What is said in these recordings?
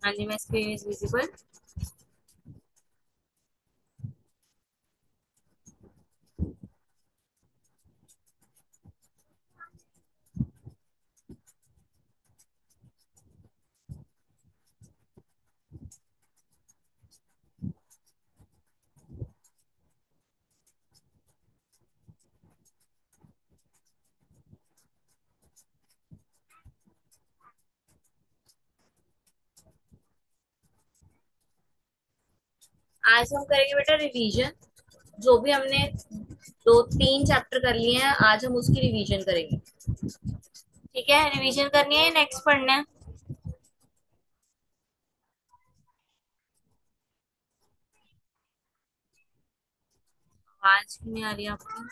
हाँ जी, मैं screen is visible. आज हम करेंगे बेटा रिवीजन। जो भी हमने दो तीन चैप्टर कर लिए हैं, आज हम उसकी रिवीजन करेंगे। ठीक है, रिवीजन करनी है या नेक्स्ट पढ़ना है? आवाज क्यों नहीं आ रही आपकी?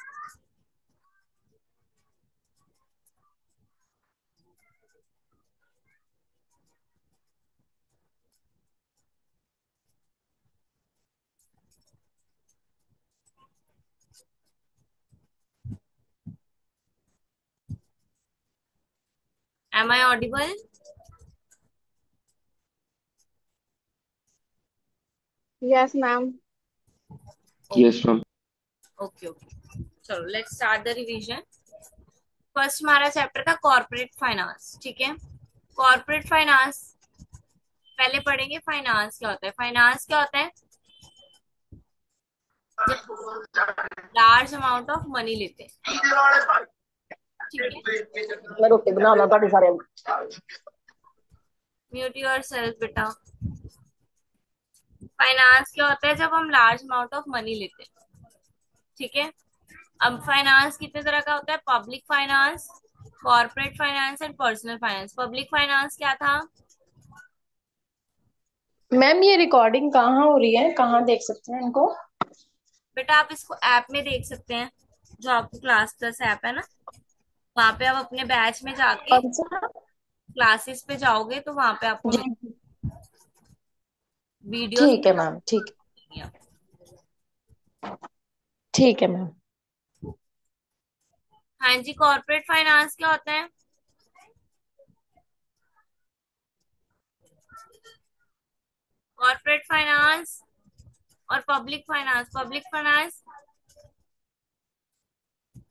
Am I audible? Yes ma'am. Yes ma'am. Okay okay, चलो let's start the revision. First हमारा चैप्टर था कॉर्पोरेट फाइनेंस। ठीक है, कॉर्पोरेट फाइनेंस पहले पढ़ेंगे। फाइनेंस क्या होता है? फाइनेंस क्या होता है? जब लार्ज अमाउंट ऑफ मनी लेते हैं। ठीक है, मैं रोटी बनाना ਤੁਹਾਡੇ सारे म्यूट योर सेल्फ बेटा। फाइनेंस क्या होता है? जब हम लार्ज अमाउंट ऑफ मनी लेते हैं। ठीक है, अब फाइनेंस कितने तरह का होता है? Public finance, corporate finance and personal finance. Public finance क्या था? मैम ये रिकॉर्डिंग कहाँ हो रही है, कहाँ देख सकते हैं इनको? बेटा आप इसको ऐप में देख सकते हैं, जो आपको क्लास प्लस ऐप है ना, वहां पे आप अपने बैच में जाके कौन सा? क्लासेस पे जाओगे तो वहां पे आपको जी। मिल वीडियोस। ठीक है मैम, ठीक है मैम। हाँ जी, कॉर्पोरेट फाइनेंस क्या होता है? कॉर्पोरेट फाइनेंस और पब्लिक फाइनेंस।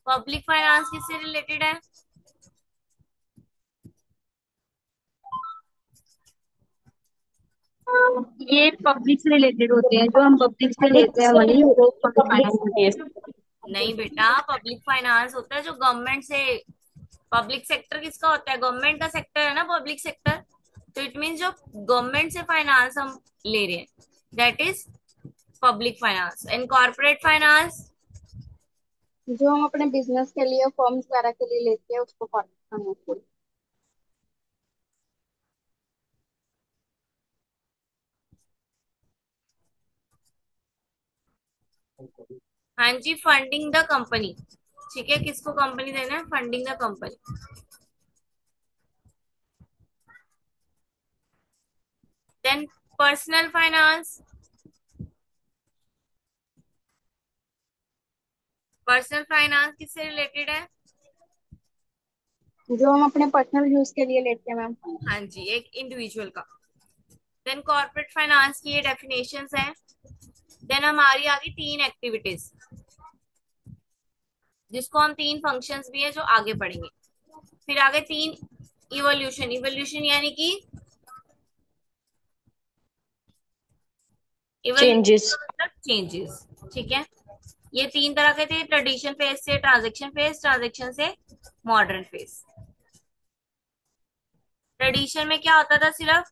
पब्लिक फाइनेंस किससे रिलेटेड है? ये पब्लिक से रिलेटेड होते हैं, जो हम पब्लिक से पब्लिक लेते हैं से मनी वो पब्लिक पब्लिक फाइनेंस होती है। से नहीं बेटा, पब्लिक फाइनेंस होता है जो गवर्नमेंट से। पब्लिक सेक्टर किसका होता है? गवर्नमेंट का सेक्टर है ना पब्लिक सेक्टर। तो इट मीन जो गवर्नमेंट से फाइनेंस हम ले रहे हैं, that is public finance. And corporate finance? जो हम अपने बिजनेस के लिए फॉर्म्स वगैरह के लिए लेते हैं उसको कॉर्पोरेट फाइनेंस। हाँ जी, फंडिंग द कंपनी। ठीक है, किसको कंपनी देना है? Funding the company. Then personal finance. Personal finance किससे रिलेटेड है? जो हम अपने पर्सनल यूज के लिए लेते हैं मैम। हाँ जी, एक इंडिविजुअल का। देन कॉर्पोरेट फाइनेंस की ये डेफिनेशंस हैं। देन हमारी आ गई तीन एक्टिविटीज, जिसको हम तीन फंक्शंस भी है जो आगे पढ़ेंगे। फिर आगे तीन इवोल्यूशन। इवोल्यूशन यानी कि चेंजेस। इवोल्यूशन मतलब चेंजेस। ठीक है, ये तीन तरह के थे, ट्रेडिशन फेज से ट्रांजेक्शन फेज, ट्रांजेक्शन से मॉडर्न फेज। ट्रेडिशन में क्या होता था? सिर्फ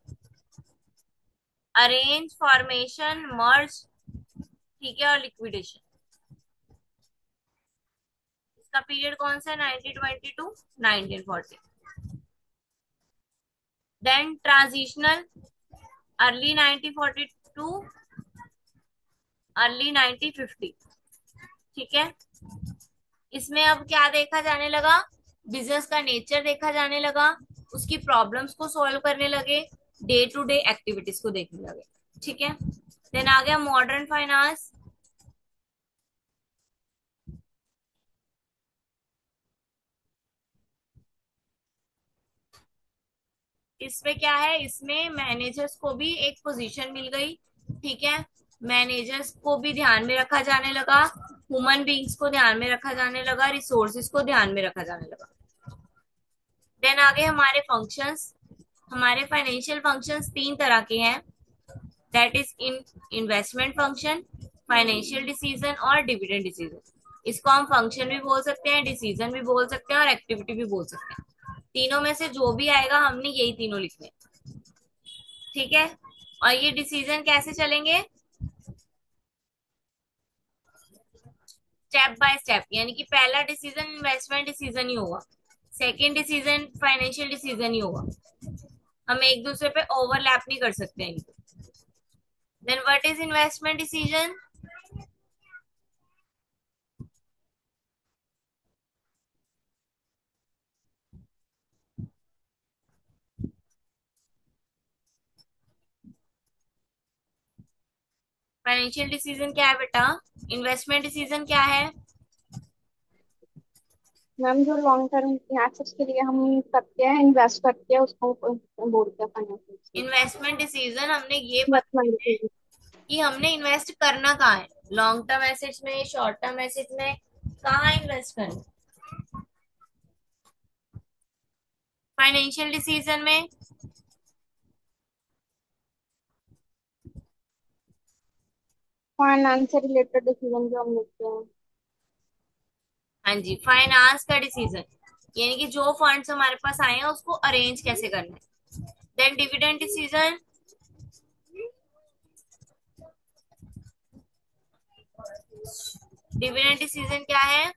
अरेंज, फॉर्मेशन, मर्ज, ठीक है, और लिक्विडेशन। इसका पीरियड कौन सा है? 1920 to 1940। Then transitional, early 1942, early 1950। ठीक है, इसमें अब क्या देखा जाने लगा? बिजनेस का नेचर देखा जाने लगा, उसकी प्रॉब्लम्स को सॉल्व करने लगे, डे टू डे एक्टिविटीज को देखने लगे। ठीक है, देन आ गया मॉडर्न फाइनेंस। इसमें क्या है, इसमें मैनेजर्स को भी एक पोजीशन मिल गई। ठीक है, मैनेजर्स को भी ध्यान में रखा जाने लगा, ह्यूमन बींग्स को ध्यान में रखा जाने लगा, रिसोर्सेज को ध्यान में रखा जाने लगा। देन आगे हमारे फंक्शंस, हमारे फाइनेंशियल फंक्शंस तीन तरह के हैं। That is in investment function, financial decision और डिविडेंड डिसीजन। इसको हम फंक्शन भी बोल सकते हैं, डिसीजन भी बोल सकते हैं और एक्टिविटी भी बोल सकते हैं। तीनों में से जो भी आएगा हमने यही तीनों लिखने हैं। ठीक है, और ये डिसीजन कैसे चलेंगे, स्टेप बाय स्टेप। यानी कि पहला डिसीजन इन्वेस्टमेंट डिसीजन ही होगा, सेकंड डिसीजन फाइनेंशियल डिसीजन ही होगा। हम एक दूसरे पे ओवरलैप नहीं कर सकते हैं। Then what is investment decision? Financial decision क्या है बेटा? इन्वेस्टमेंट डिसीजन क्या है? मैम जो लॉन्ग टर्म एसेट्स के लिए हम करते हैं, इन्वेस्ट करते हैं, उसको बोलते हैं फाइनेंशियल। इन्वेस्टमेंट डिसीजन हमने ये बताया है इन्वेस्टमेंट। कि हमने इन्वेस्ट करना कहाँ है, लॉन्ग टर्म एसेट्स में, शॉर्ट टर्म एसेट्स में, कहाँ इन्वेस्ट करना। फाइनेंशियल डिसीजन में, फाइनेंस से रिलेटेड डिसीजन जो हम लेते हैं। हाँ जी, फाइनेंस का डिसीजन, यानी कि जो फंड्स हमारे पास आए हैं उसको अरेंज कैसे करना है। Then dividend decision, dividend decision क्या है?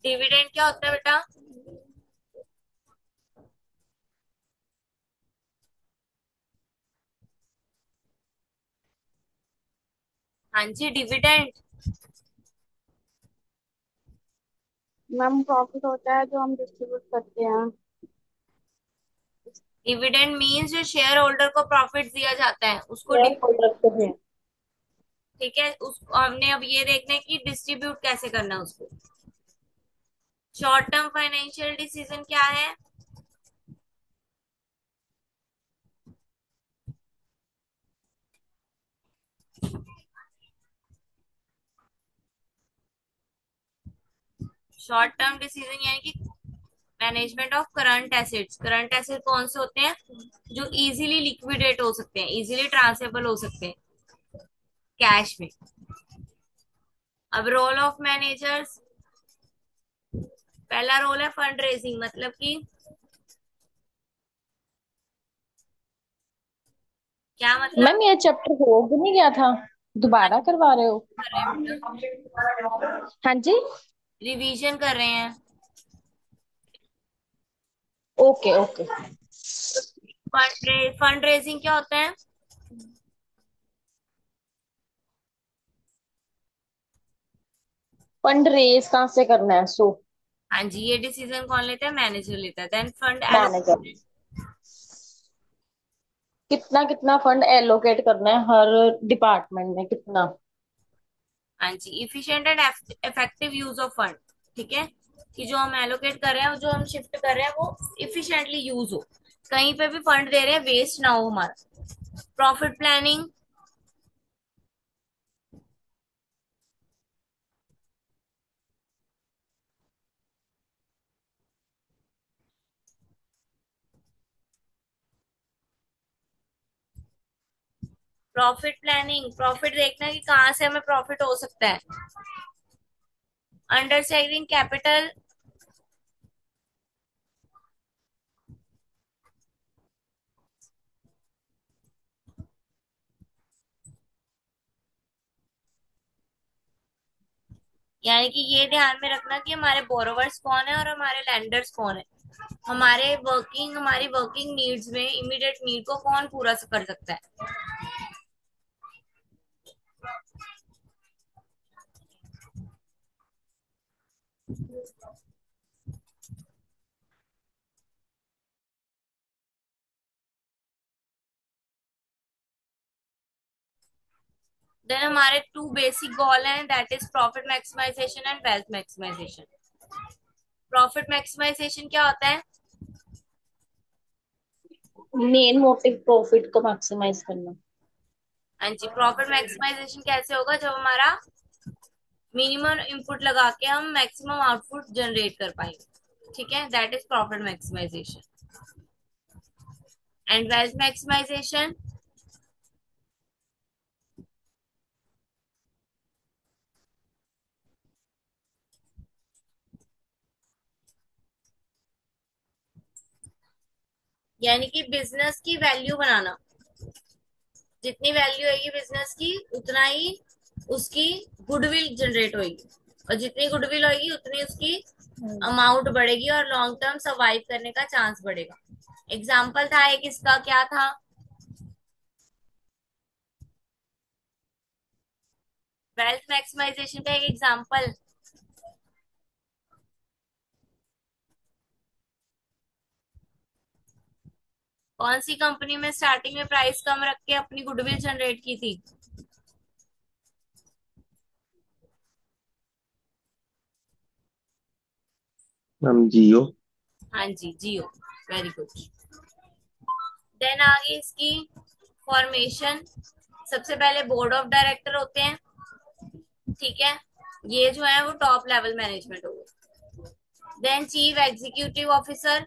डिविडेंड क्या होता है बेटा? हाँ जी, डिविडेंड। मैम प्रॉफिट होता है जो हम डिस्ट्रीब्यूट करते हैं। डिविडेंड मीन्स जो शेयर होल्डर को प्रॉफिट दिया जाता है उसको शेयर होल्डर को है। ठीक है, उसको हमने अब ये देखना है कि डिस्ट्रीब्यूट कैसे करना है उसको। शॉर्ट टर्म फाइनेंशियल डिसीजन क्या है? शॉर्ट टर्म डिसीजन यानी कि management of current assets. Current asset कौन से होते हैं? जो इजीली लिक्विडेट हो सकते हैं, इजीली ट्रांसफरेबल हो सकते हैं कैश में। अब रोल ऑफ मैनेजर्स, पहला रोल है फंड रेजिंग, मतलब कि क्या मतलब? मैम ये चैप्टर हो भी नहीं गया था, दोबारा करवा रहे हो? कर रहे हैं बेटा, हाँ जी। रिवीजन कर रहे हैं। Okay okay. फंड रेजिंग क्या होता है? फंड रेज कहाँ से करना है? सो हाँ जी, ये डिसीजन कौन लेता है? मैनेजर लेता है। Then fund manager, allocation. कितना कितना फंड एलोकेट करना है हर डिपार्टमेंट में, कितना? हाँ जी, efficient and effective use of fund. ठीक है, कि जो हम एलोकेट कर रहे हैं, जो हम शिफ्ट कर रहे हैं, वो इफिशिएंटली यूज हो, कहीं पे भी फंड दे रहे हैं वेस्ट ना हो हमारा। Profit planning, profit planning, profit देखना कि कहाँ से हमें प्रॉफिट हो सकता है। अंडर सेविंग कैपिटल, यानी कि ये ध्यान में रखना कि हमारे बोरोवर्स कौन है और हमारे लैंडर्स कौन है। हमारी वर्किंग नीड्स में इमीडिएट नीड को कौन पूरा कर सकता है। देन हमारे टू बेसिक गोल हैं, that is profit maximisation and wealth maximisation. Profit maximisation क्या होता है? मेन मोटिव प्रॉफिट को मैक्सिमाइज करना। हाँ जी, प्रॉफिट मैक्सिमाइजेशन कैसे होगा? जब हमारा मिनिमम इनपुट लगा के हम मैक्सिमम आउटपुट जनरेट कर पाएंगे, ठीक है, that is profit maximisation. And wealth maximisation, यानी कि बिजनेस की वैल्यू बनाना। जितनी वैल्यू होगी बिजनेस की, उतना ही उसकी गुडविल जनरेट होगी, और जितनी गुडविल होगी उतनी उसकी अमाउंट बढ़ेगी और लॉन्ग टर्म सर्वाइव करने का चांस बढ़ेगा। एग्जाम्पल था एक इसका, क्या था? वेल्थ मैक्सिमाइजेशन का एक एग्जाम्पल। कौन सी कंपनी में स्टार्टिंग में प्राइस कम रख के अपनी गुडविल जनरेट की थी? मैम जियो। हाँ जी, जियो। Very good. देन आगे इसकी फॉर्मेशन। सबसे पहले बोर्ड ऑफ डायरेक्टर होते हैं, ठीक है, ये जो है वो टॉप लेवल मैनेजमेंट होगा। देन चीफ एग्जीक्यूटिव ऑफिसर,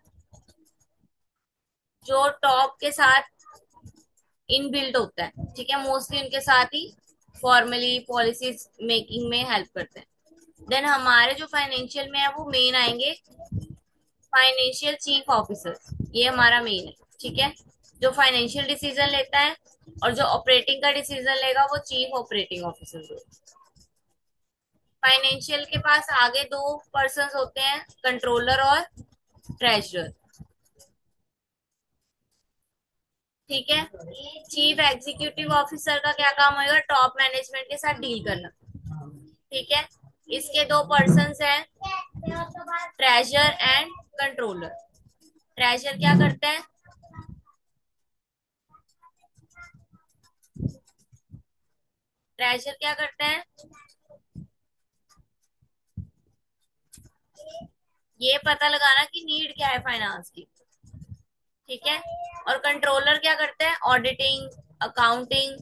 जो टॉप के साथ इनबिल्ट होता है, ठीक है, मोस्टली उनके साथ ही फॉर्मली पॉलिसीज मेकिंग में हेल्प करते हैं। देन हमारे जो फाइनेंशियल में है वो मेन आएंगे फाइनेंशियल चीफ ऑफिसर, ये हमारा मेन है, ठीक है, जो फाइनेंशियल डिसीजन लेता है, और जो ऑपरेटिंग का डिसीजन लेगा वो चीफ ऑपरेटिंग ऑफिसर होगा। फाइनेंशियल के पास आगे दो पर्सन होते हैं, कंट्रोलर और ट्रेजरर, ठीक है। चीफ एग्जीक्यूटिव ऑफिसर का क्या काम होगा? टॉप मैनेजमेंट के साथ डील करना, ठीक है। इसके दो पर्सन्स हैं, ट्रेजर एंड कंट्रोलर। ट्रेजर क्या करते हैं? ट्रेजर क्या करते हैं? ये पता लगाना कि नीड क्या है फाइनेंस की, ठीक है। और कंट्रोलर क्या करते हैं? ऑडिटिंग, अकाउंटिंग,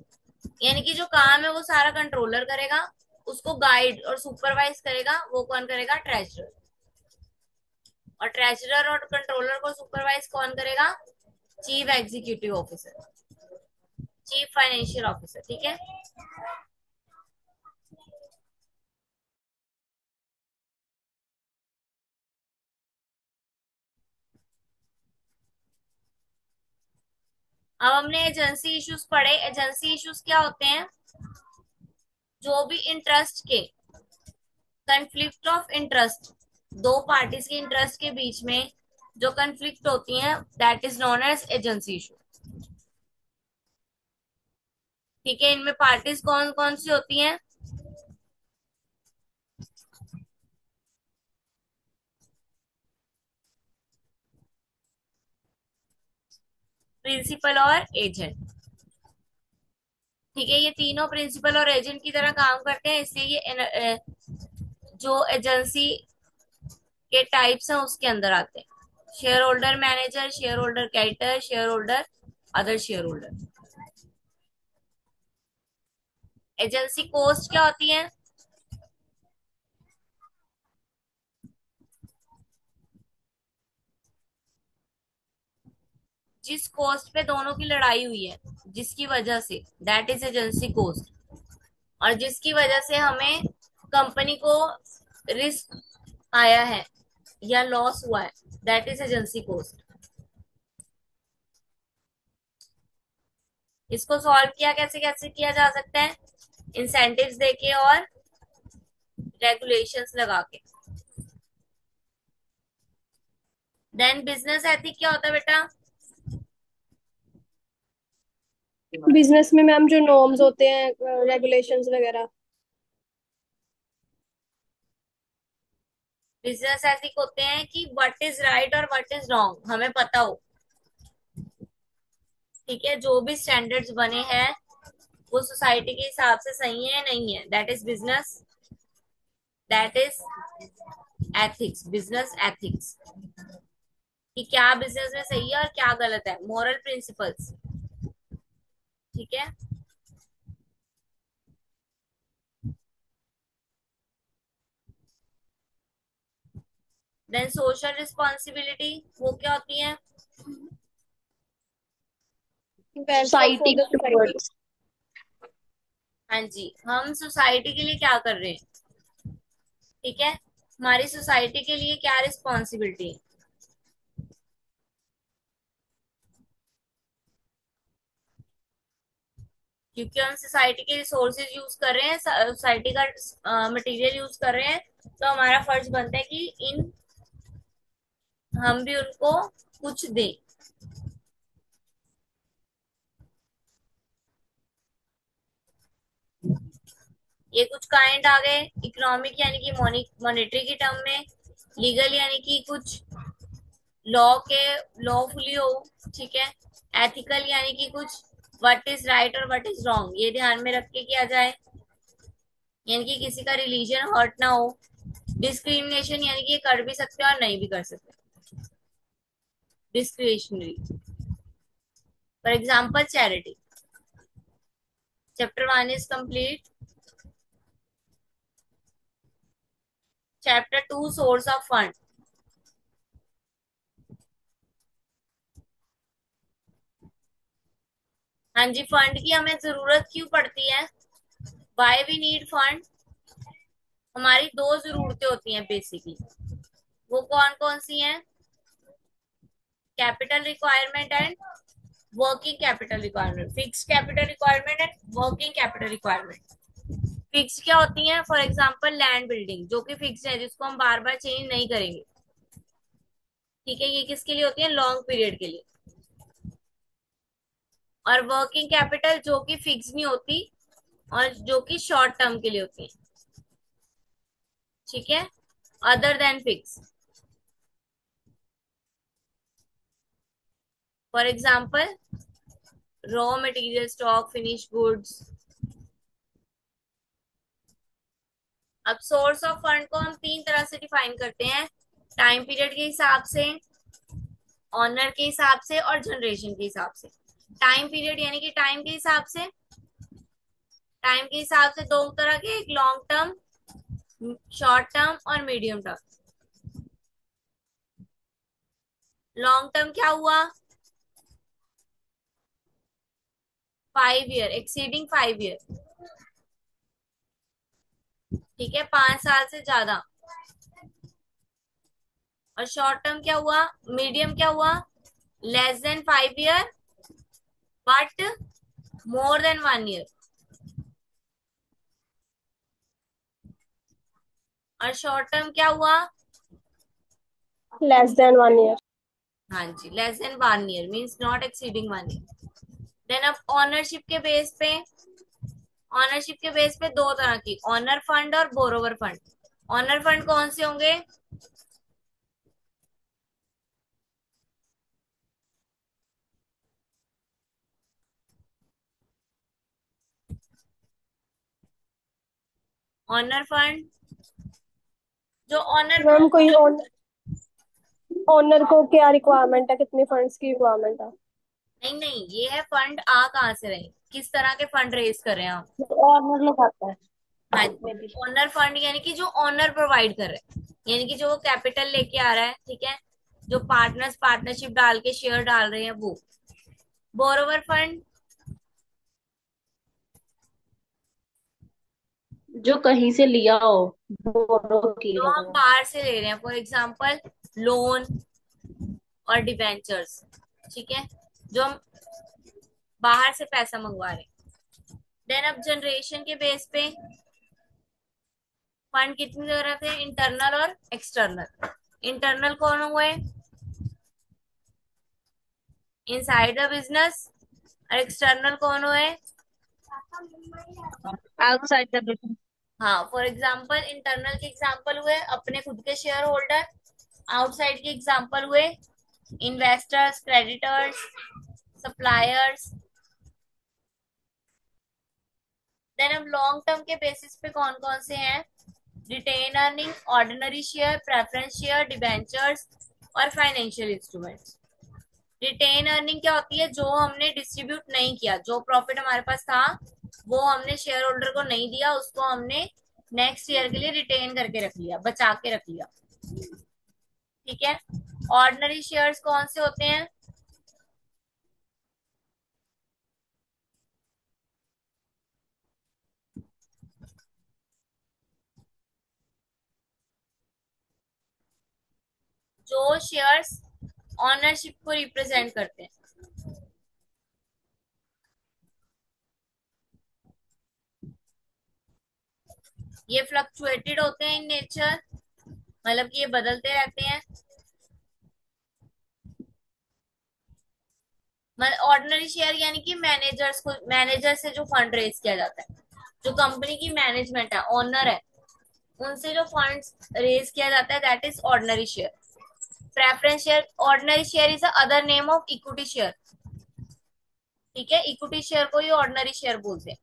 यानी कि जो काम है वो सारा कंट्रोलर करेगा, उसको गाइड और सुपरवाइज करेगा वो कौन करेगा? ट्रेजरर। और ट्रेजरर और कंट्रोलर को सुपरवाइज कौन करेगा? Chief executive officer, chief financial officer, ठीक है। अब हमने एजेंसी इश्यूज पढ़े। एजेंसी इश्यूज क्या होते हैं? जो भी इंटरेस्ट के, कंफ्लिक्ट ऑफ इंटरेस्ट, दो पार्टीज के इंटरेस्ट के बीच में जो कंफ्लिक्ट होती हैं, that is known as agency issue, ठीक है। इनमें पार्टीज कौन कौन सी होती हैं? प्रिंसिपल और एजेंट, ठीक है। ये तीनों प्रिंसिपल और एजेंट की तरह काम करते हैं, इसलिए ये जो एजेंसी के टाइप्स हैं उसके अंदर आते हैं। Shareholder manager, shareholder कैटर, shareholder, other shareholder. Agency cost क्या होती है? जिस कॉस्ट पे दोनों की लड़ाई हुई है, जिसकी वजह से, दैट इज एजेंसी कॉस्ट। और जिसकी वजह से हमें कंपनी को रिस्क आया है या लॉस हुआ है, दैट इज एजेंसी कॉस्ट। इसको सॉल्व किया कैसे कैसे किया जा सकता है? इंसेंटिव्स देके और रेगुलेशंस लगा के। देन बिजनेस एथिक क्या होता है बेटा? बिजनेस में मैम जो नॉर्म्स होते हैं, रेगुलेशंस वगैरह। बिजनेस एथिक होते हैं कि व्हाट इज राइट और व्हाट इज रॉन्ग हमें पता हो, ठीक है। जो भी स्टैंडर्ड्स बने हैं वो सोसाइटी के हिसाब से सही है या नहीं है, that is business, that is ethics, business ethics, कि क्या बिजनेस में सही है और क्या गलत है, मॉरल प्रिंसिपल्स। ठीक है। देन सोशल रिस्पॉन्सिबिलिटी, वो क्या होती है? वेलफेयर फॉर सोसाइटी द के सोसाइटी। टूवर्ड्स। हाँ जी, हम सोसाइटी के लिए क्या कर रहे हैं, ठीक है, हमारी सोसाइटी के लिए क्या रिस्पॉन्सिबिलिटी है। क्योंकि हम सोसाइटी के रिसोर्सेज यूज कर रहे हैं, सोसाइटी का मटेरियल यूज कर रहे हैं, तो हमारा फर्ज बनता है कि इन हम भी उनको कुछ दें। ये कुछ काइंड आ गए, इकोनॉमिक यानी कि मॉनेटरी की टर्म में, लीगल यानी कि कुछ लॉ के लॉफुली हो, ठीक है, एथिकल यानी कि कुछ व्हाट इज राइट और व्हाट इज रॉन्ग ये ध्यान में रख के किया जाए, यानी कि किसी का रिलीजन हर्ट ना हो। डिस्क्रिमिनेशन यानी कि ये कर भी सकते हैं और नहीं भी कर सकते, discretionary, for example charity. Chapter 1 is complete. Chapter 2 source of fund. हाँ जी, फंड की हमें जरूरत क्यों पड़ती है, वाई वी नीड फंड। हमारी दो जरूरतें होती हैं बेसिकली, वो कौन कौन सी हैं? Capital requirement and working capital requirement, fix capital requirement and working capital requirement. Fix क्या होती है? फॉर एग्जांपल लैंड बिल्डिंग, जो कि फिक्स है, जिसको हम बार बार चेंज नहीं करेंगे, ठीक है, ये किसके लिए होती है? लॉन्ग पीरियड के लिए। और वर्किंग कैपिटल जो कि फिक्स नहीं होती और जो कि शॉर्ट टर्म के लिए होती है, ठीक है, other than fix. For example raw material stock, finish goods. अब सोर्स ऑफ फंड को हम तीन तरह से डिफाइन करते हैं, टाइम पीरियड के हिसाब से, ऑनर के हिसाब से और जनरेशन के हिसाब से। टाइम पीरियड यानी कि टाइम के हिसाब से, टाइम के हिसाब से दो तरह के, एक लॉन्ग टर्म, शॉर्ट टर्म और मीडियम टर्म। लॉन्ग टर्म क्या हुआ? 5 ईयर, एक्सीडिंग 5 ईयर, ठीक है, 5 साल से ज्यादा। और शॉर्ट टर्म क्या हुआ? मीडियम क्या हुआ? Less than 5 year but more than 1 year. और शॉर्ट टर्म क्या हुआ? Less than 1 year. हाँ जी, less than 1 year means not exceeding 1 year. Then अब ऑनरशिप के बेस पे दो तरह की, ऑनर फंड और बोरोवर फंड। ऑनर फंड कौन से होंगे? ऑनर फंड, जो ऑनर मैम कोई ओनर को क्या रिक्वायरमेंट है, कितनी फंड्स की रिक्वायरमेंट है? नहीं नहीं, ये है फंड आ कहाँ से रहे, किस तरह के फंड रेज कर रहे हैं हम। ऑनर लगाता है हाँ, मे बी। ओनर फंड यानी कि जो ओनर प्रोवाइड कर रहे हैं, यानी कि जो वो कैपिटल लेके आ रहा है, ठीक है, जो पार्टनर्स पार्टनरशिप डाल के शेयर डाल रहे हैं वो। बोरोवर फंड, जो कहीं से लिया हो, बोरो जो किया हम हुआ। बाहर से ले रहे हैं, फॉर एग्जाम्पल लोन और डिबेंचर्स, ठीक है, जो हम बाहर से पैसा मंगवा रहे हैं। देन अब जनरेशन के बेस पे फंड कितनी जरूरत है? इंटरनल और एक्सटर्नल। इंटरनल कौन हुए? Inside the business. और एक्सटर्नल कौन हुए? Outside the business. हाँ, फॉर एग्जाम्पल इंटरनल के एग्जाम्पल हुए अपने खुद के शेयर होल्डर, आउटसाइड के एग्जाम्पल हुए इन्वेस्टर्स, क्रेडिटर्स, सप्लायर्स। देन अब लॉन्ग टर्म के बेसिस पे कौन कौन से हैं? Retain earning, ordinary share, preference share, debentures और फाइनेंशियल इंस्ट्रूमेंट्स। रिटेन अर्निंग क्या होती है? जो हमने डिस्ट्रीब्यूट नहीं किया, जो प्रॉफिट हमारे पास था वो हमने शेयर होल्डर को नहीं दिया, उसको हमने नेक्स्ट ईयर के लिए रिटेन करके रख लिया, बचा के रख लिया। ठीक है। ऑर्डिनरी शेयर्स कौन से होते हैं? जो शेयर्स ऑनरशिप को रिप्रेजेंट करते हैं। ये फ्लक्चुएटेड होते हैं इन नेचर, मतलब कि ये बदलते रहते हैं। ऑर्डिनरी शेयर यानी कि मैनेजर से जो फंड रेज किया जाता है, जो कंपनी की मैनेजमेंट है, ओनर है, उनसे जो फंड्स रेज किया जाता है, that is ordinary share. Preference share, ordinary share is the other name of equity share. ठीक है, इक्विटी शेयर को ही ऑर्डिनरी शेयर बोलते हैं।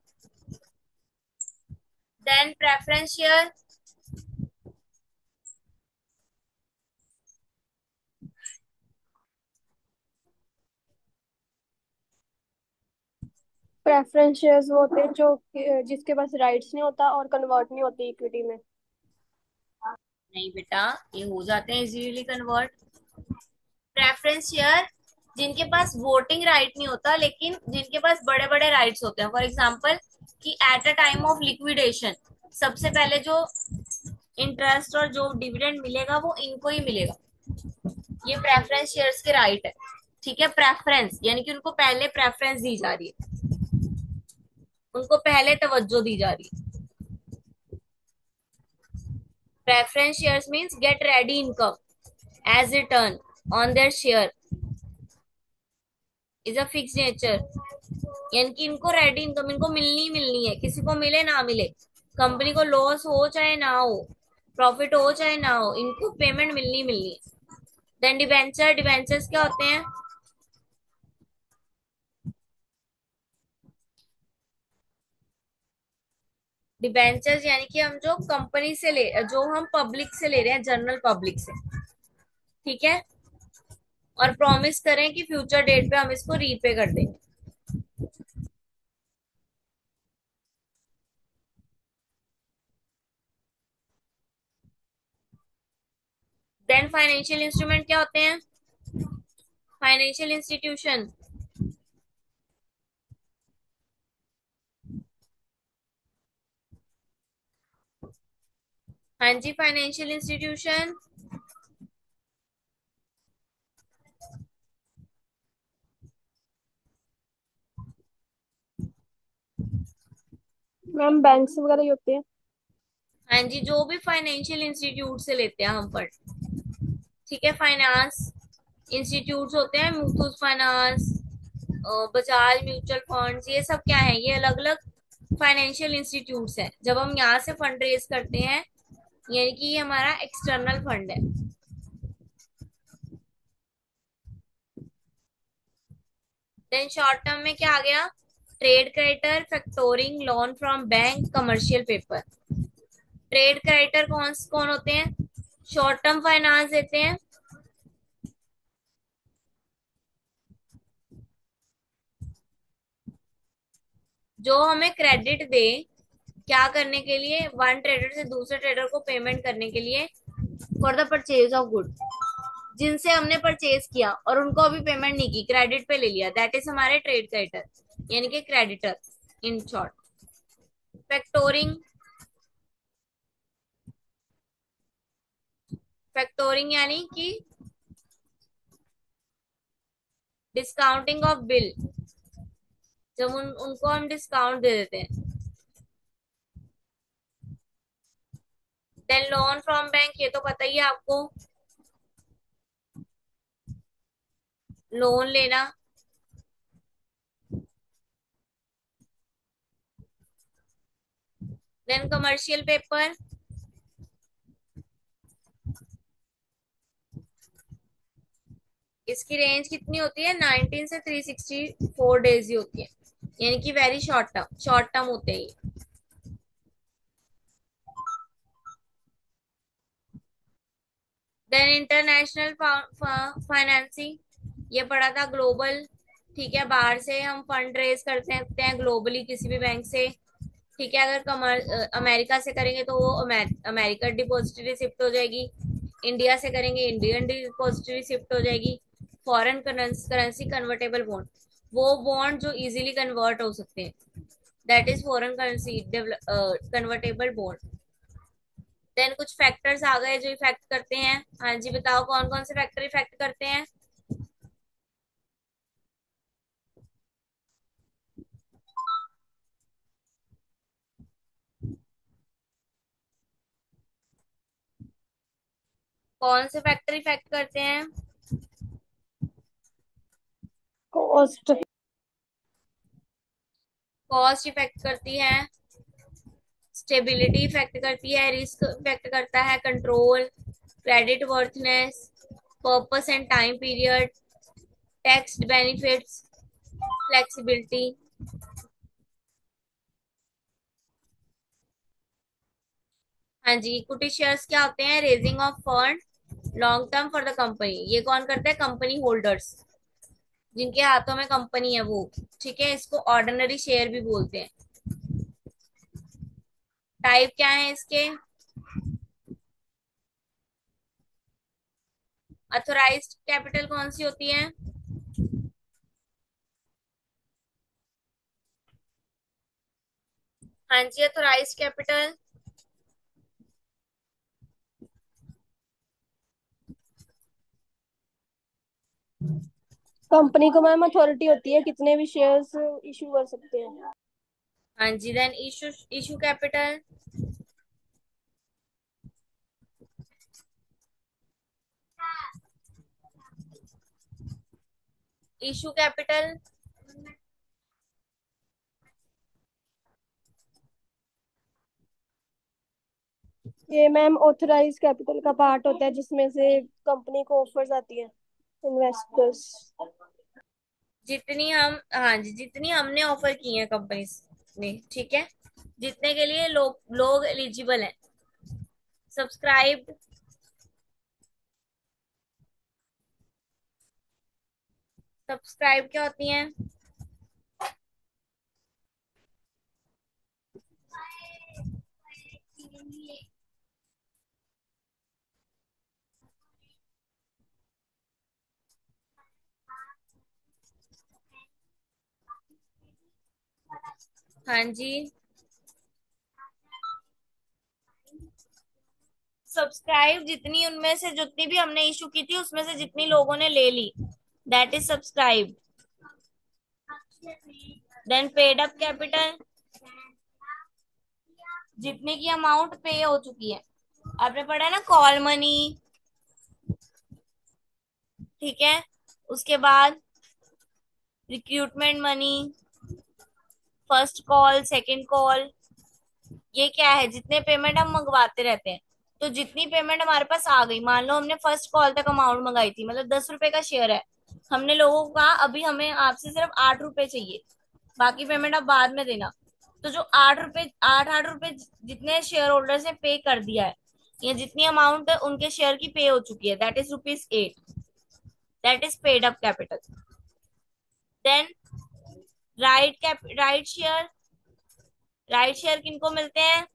Then preference share, preference shares वो होते हैं जो जिसके पास राइट्स नहीं होता और कन्वर्ट नहीं होती इक्विटी में। नहीं बेटा, ये हो जाते हैं इजीली कन्वर्ट। प्रेफरेंस शेयर जिनके पास वोटिंग राइट नहीं होता लेकिन जिनके पास बड़े बड़े राइट्स होते हैं। फॉर एग्जांपल कि at a time of liquidation सबसे पहले जो इंटरेस्ट और जो डिविडेंड मिलेगा वो इनको ही मिलेगा। ये प्रेफरेंस शेयर्स के राइट है। ठीक है, प्रेफरेंस यानी कि उनको पहले प्रेफरेंस दी जा रही है, उनको पहले तवज्जो दी जा रही है। Preference shares means get ready income as return on their share is a fix nature, यानी कि इनको रेडी इनकम इनको मिलनी मिलनी है, किसी को मिले ना मिले, कंपनी को लॉस हो चाहे ना हो, प्रॉफिट हो चाहे ना हो, इनको पेमेंट मिलनी मिलनी है। देन डिबेंचर, डिबेंचर्स क्या होते हैं? डिबेंचर्स यानी कि हम जो कंपनी से ले, जो हम पब्लिक से ले रहे हैं, जनरल पब्लिक से। ठीक है, और प्रॉमिस करें कि फ्यूचर डेट पे हम इसको रीपे कर देंगे। देन फाइनेंशियल इंस्ट्रूमेंट क्या होते हैं? फाइनेंशियल इंस्टीट्यूशन, हाँ जी, फाइनेंशियल इंस्टीट्यूशन मैम बैंक्स वगैरह ही होते हैं। हाँ जी, जो भी फाइनेंशियल इंस्टीट्यूट से लेते हैं हम फंड। ठीक है, फाइनेंस इंस्टीट्यूट्स होते हैं, Muthoot finance, Bajaj mutual funds, ये सब क्या है? ये अलग अलग फाइनेंशियल इंस्टीट्यूट्स हैं। जब हम यहाँ से फंड रेज करते हैं यानी कि ये हमारा एक्सटर्नल फंड है। देन शॉर्ट टर्म में क्या आ गया? Trade creditor, factoring, loan from bank, commercial paper. Trade creditor कौन कौन होते हैं? शॉर्ट टर्म फाइनेंस देते हैं, जो हमें क्रेडिट दे, क्या करने के लिए? वन ट्रेडर से दूसरे ट्रेडर को पेमेंट करने के लिए, for the purchase of good. जिनसे हमने परचेज किया और उनको अभी पेमेंट नहीं की, क्रेडिट पे ले लिया, दैट इज हमारे ट्रेड क्रेडिटर यानी कि क्रेडिटर इन शॉर्ट। फैक्टोरिंग, फैक्टोरिंग यानी कि डिस्काउंटिंग ऑफ बिल, जब उनको हम डिस्काउंट दे देते हैं। देन लोन फ्रॉम बैंक, ये तो पता ही है आपको, लोन लेना। देन कमर्शियल पेपर, इसकी रेंज कितनी होती है? 19 से 364 डेज ही होती है, यानी कि वेरी शॉर्ट टर्म होते हैं ये। देन इंटरनेशनल फाइनेंसिंग, ये पढ़ा था ग्लोबल। ठीक है, बाहर से हम फंड रेज करते हैं ग्लोबली किसी भी बैंक से। ठीक है, अगर अमेरिका से करेंगे तो वो अमेरिकन डिपॉजिटरी शिफ्ट हो जाएगी, इंडिया से करेंगे इंडियन डिपॉजिटरी शिफ्ट हो जाएगी। फॉरेन करेंसी कन्वर्टेबल बॉन्ड, वो बॉन्ड जो इजीली कन्वर्ट हो सकते हैं, that is foreign currency convertible bond. Then कुछ फैक्टर्स आ गए जो इफेक्ट करते हैं। हाँ जी, बताओ कौन कौन से फैक्टर इफेक्ट करते हैं। कौन से फैक्टर इफेक्ट करते हैं। कॉस्ट। कॉस्ट इफेक्ट करती है, स्टेबिलिटी इफेक्ट करती है, रिस्क इफेक्ट करता है, control, credit वर्थनेस, purpose and time period, tax benefits, flexibility. हाँ जी, इक्विटी शेयर्स क्या होते हैं, raising of fund long term for the company. ये कौन करता है, कंपनी होल्डर्स, जिनके हाथों में कंपनी है वो। ठीक है, इसको ऑर्डिनरी शेयर भी बोलते हैं। टाइप क्या है इसके, अथोराइज्ड कैपिटल कौन सी होती है। हाँ जी, अथोराइज्ड कैपिटल। कंपनी को मैम अथॉरिटी होती है कितने भी शेयर्स इशू कर सकते हैं। हाँ जी, then issue issue capital. Issue capital, ये मैम ऑथराइज कैपिटल का पार्ट होता है जिसमें से कंपनी को ऑफर्स आती है इन्वेस्टर्स। जितनी हम, हाँ जी, जितनी हमने ऑफर की है कंपनी ने, ठीक है, जितने के लिए लोग एलिजिबल हैं, सब्सक्राइब। सब्सक्राइब क्या होती हैं। हाँ जी, सब्सक्राइब जितनी उनमें से, जितनी भी हमने इशू की थी उसमें से जितनी लोगों ने ले ली, that is subscribe. Then paid up capital, जितने की अमाउंट पे हो चुकी है। आपने पढ़ा है ना, कॉल मनी। ठीक है, उसके बाद recruitment money, first call, second call. ये क्या है, जितने पेमेंट हम मंगवाते रहते हैं, तो जितनी पेमेंट हमारे पास आ गई, मान लो हमने फर्स्ट कॉल तक अमाउंट मंगाई थी, मतलब 10 रुपए का शेयर है, हमने लोगों को कहा अभी हमें आपसे सिर्फ 8 रुपए चाहिए, बाकी पेमेंट आप बाद में देना। तो जो 8 रुपए, 8 8 रुपए जितने शेयर होल्डर्स ने पे कर दिया है, या जितनी अमाउंट उनके शेयर की पे हो चुकी है, that is rupees 8, that is paid up capital. Then right share, right share किनको मिलते हैं।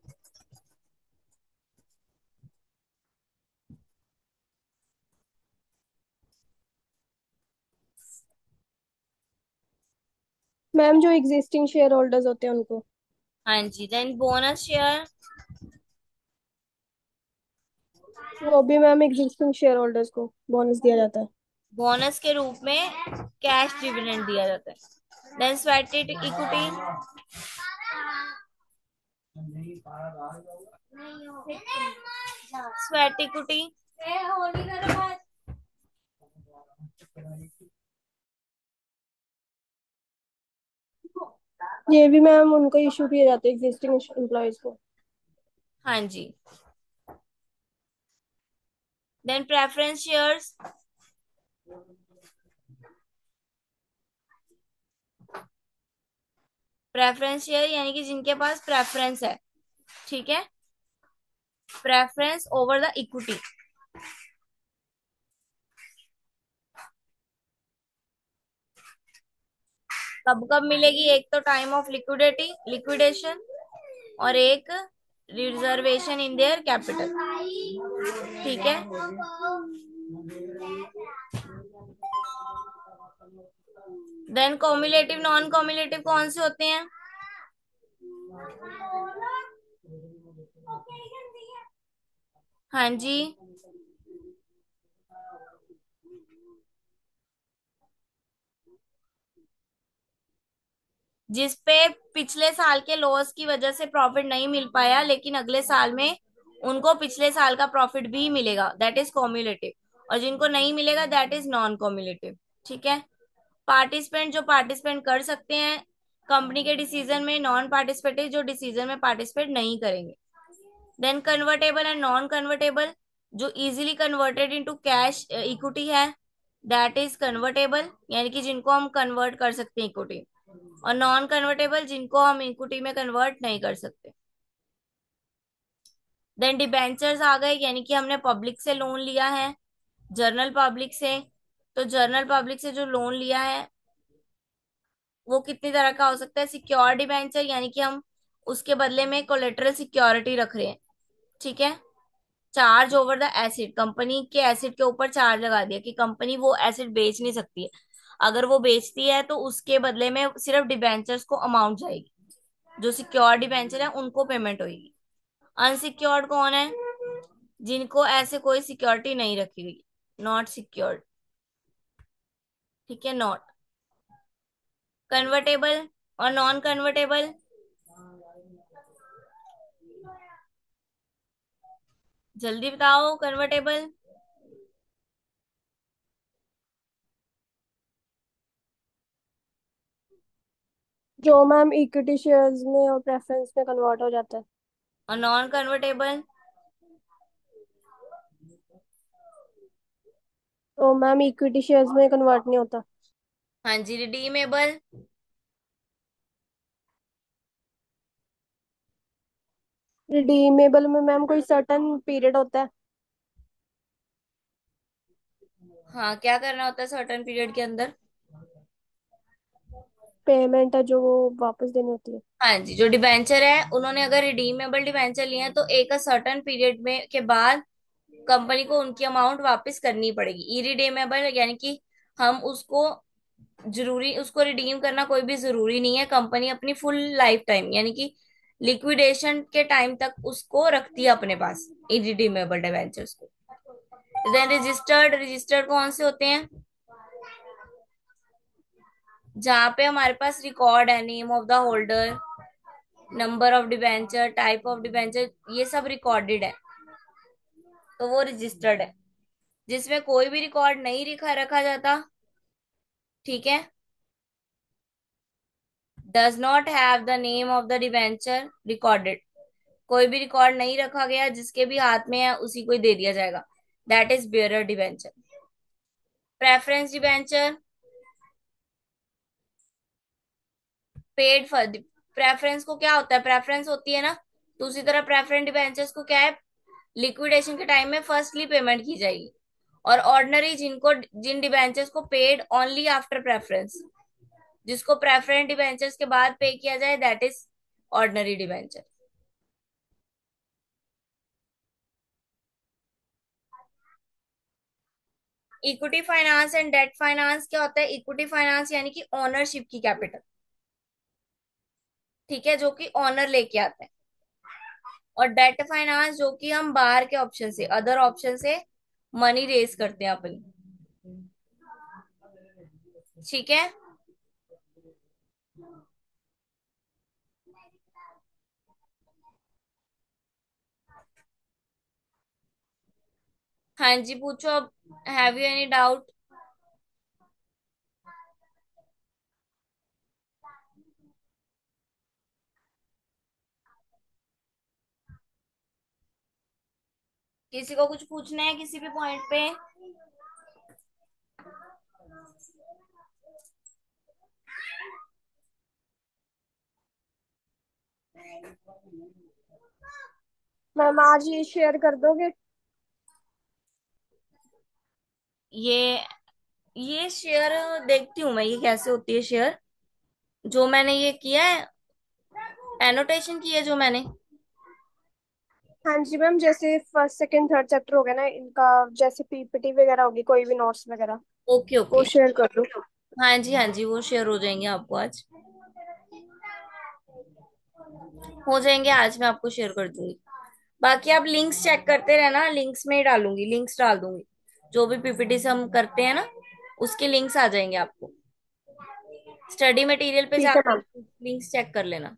मैम जो एग्जिस्टिंग शेयर होल्डर्स होते हैं उनको। हाँ जी, देन बोनस शेयर, वो भी मैम एग्जिस्टिंग शेयर होल्डर्स को बोनस दिया जाता है। बोनस के रूप में कैश डिविडेंड दिया जाता है। देन स्वेटेड इक्विटी, स्वेट इक्विटी, ये भी मैम उनको इशू किए जाते हैं एग्जिस्टिंग एम्प्लॉयज को। हाँ जी। Then preference shares, preference share यानी कि जिनके पास प्रेफरेंस है। ठीक है, प्रेफरेंस ओवर द इक्विटी। कब कब मिलेगी? एक तो टाइम ऑफ लिक्विडेशन, और एक रिजर्वेशन इन देयर कैपिटल। ठीक है। देन कॉम्युलेटिव नॉन कॉम्युलेटिव कौन से होते हैं? हाँ जी। जिसपे पिछले साल के लॉस की वजह से प्रॉफिट नहीं मिल पाया, लेकिन अगले साल में उनको पिछले साल का प्रॉफिट भी मिलेगा, दैट इज कॉम्युलेटिव। और जिनको नहीं मिलेगा, दैट इज नॉन कॉम्युलेटिव। ठीक है। पार्टिसिपेंट जो पार्टिसिपेंट कर सकते हैं कंपनी के डिसीजन में, नॉन पार्टिसिपेटिव जो डिसीजन में पार्टिसिपेट नहीं करेंगे। Then convertible and non convertible, जो easily converted into cash equity है, दैट इज कन्वर्टेबल, यानी कि जिनको हम कन्वर्ट कर सकते हैं इक्विटी। और नॉन कन्वर्टेबल जिनको हम इक्विटी में कन्वर्ट नहीं कर सकते। देन डिबेंचर्स आ गए, यानी कि हमने पब्लिक से लोन लिया है, जर्नल पब्लिक से। तो जर्नल पब्लिक से जो लोन लिया है वो कितनी तरह का हो सकता है? सिक्योर डिबेंचर, यानी कि हम उसके बदले में कोलेटरल सिक्योरिटी रख रहे हैं। ठीक है। Charge over the acid, company के एसिड के ऊपर चार्ज लगा दिया कि कंपनी वो एसिड बेच नहीं सकती है। अगर वो बेचती है तो उसके बदले में सिर्फ डिबेंचर्स को अमाउंट जाएगी। जो सिक्योर डिबेंचर है उनको पेमेंट होगी। अनसिक्योर्ड कौन है? जिनको ऐसे कोई सिक्योरिटी नहीं रखी गई, नॉट सिक्योर्ड। ठीक है, नॉट कन्वर्टेबल। और नॉन कन्वर्टेबल, जल्दी बताओ। कन्वर्टेबल जो मैम इक्विटी शेयर्स में और प्रेफरेंस में कन्वर्ट हो जाता है। और नॉन कन्वर्टेबल, तो मैम इक्विटी शेयर्स में कन्वर्ट नहीं होता। हाँ जी। रिडीमेबल, रिडीमेबल में मैम कोई सर्टन पीरियड होता है। हाँ, क्या करना होता है सर्टेन पीरियड के अंदर? पेमेंट है जो वो वापस देनी होती है। हाँ जी। जो डिबेंचर है उन्होंने अगर रिडीमेबल डिबेंचर लिए हैं तो एक सर्टेन पीरियड में के बाद कंपनी को उनकी अमाउंट वापस करनी पड़ेगी। इरिडीमेबल यानी कि हम उसको जरूरी उसको रिडीम करना कोई भी जरूरी नहीं है, कंपनी अपनी फुल लाइफ टाइम यानी कि लिक्विडेशन के टाइम तक उसको रखती है अपने पास, इरिडीमेबल डिबेंचर्स को। देन रजिस्टर्ड, रजिस्टर्ड कौन से होते हैं? जहाँ पे हमारे पास रिकॉर्ड है, name of the holder, number of debenture, type of debenture, ये सब रिकॉर्डेड है, तो वो रजिस्टर्ड है। जिसमें कोई भी रिकॉर्ड नहीं लिखा रखा जाता, ठीक है, does not have the name of the debenture recorded, कोई भी रिकॉर्ड नहीं रखा गया, जिसके भी हाथ में है उसी को ही दे दिया जाएगा, that is bearer debenture. Preference debenture, paid for. Preference को क्या होता है? प्रेफरेंस होती है ना, तो उसी तरह प्रेफरेंस डिबेंचर्स को क्या है, लिक्विडेशन के टाइम में फर्स्टली पेमेंट की जाएगी। और ऑर्डिनरी जिनको जिन डिबेंचर्स को पेड ओनली आफ्टर प्रेफरेंस, जिसको प्रेफरेंस डिबेंचर्स के बाद पे किया जाए, that is ordinary debenture. Equity finance and debt finance क्या होता है? इक्विटी फाइनेंस यानी कि ओनरशिप की कैपिटल, ठीक है, जो कि ओनर लेके आता है। और डेट फाइनेंस जो कि हम बाहर के ऑप्शन से, अदर ऑप्शन से मनी रेज करते हैं अपनी। ठीक है। हाँ जी, पूछो अब। Have you any doubt? किसी को कुछ पूछना है किसी भी पॉइंट पे? मैम आज ये शेयर कर दोगे? ये शेयर देखती हूँ मैं, ये कैसे होती है शेयर। जो मैंने ये किया है, एनोटेशन की है जो मैंने। हाँ जी मैम, जैसे फर्स्ट सेकंड थर्ड चैप्टर हो गया ना इनका, जैसे पीपीटी वगैरह होगी, कोई भी नोट्स वगैरह, ओके वो ओके। शेयर कर दो। हाँ जी हाँ जी, वो शेयर हो जाएंगे आपको आज। हो जाएंगे आज, मैं आपको शेयर कर दूंगी। बाकी आप लिंक्स चेक करते रहना, लिंक्स में ही डालूंगी, लिंक्स डाल दूंगी। जो भी पीपीटी से हम करते हैं ना, उसके लिंक्स आ जाएंगे आपको। स्टडी मटेरियल पे ठीक है जाकर मैम। लिंक्स चेक कर लेना।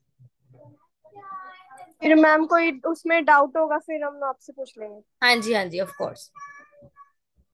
फिर मैम कोई उसमें डाउट होगा फिर हम आपसे पूछ लेंगे। हाँ जी ऑफ कोर्स।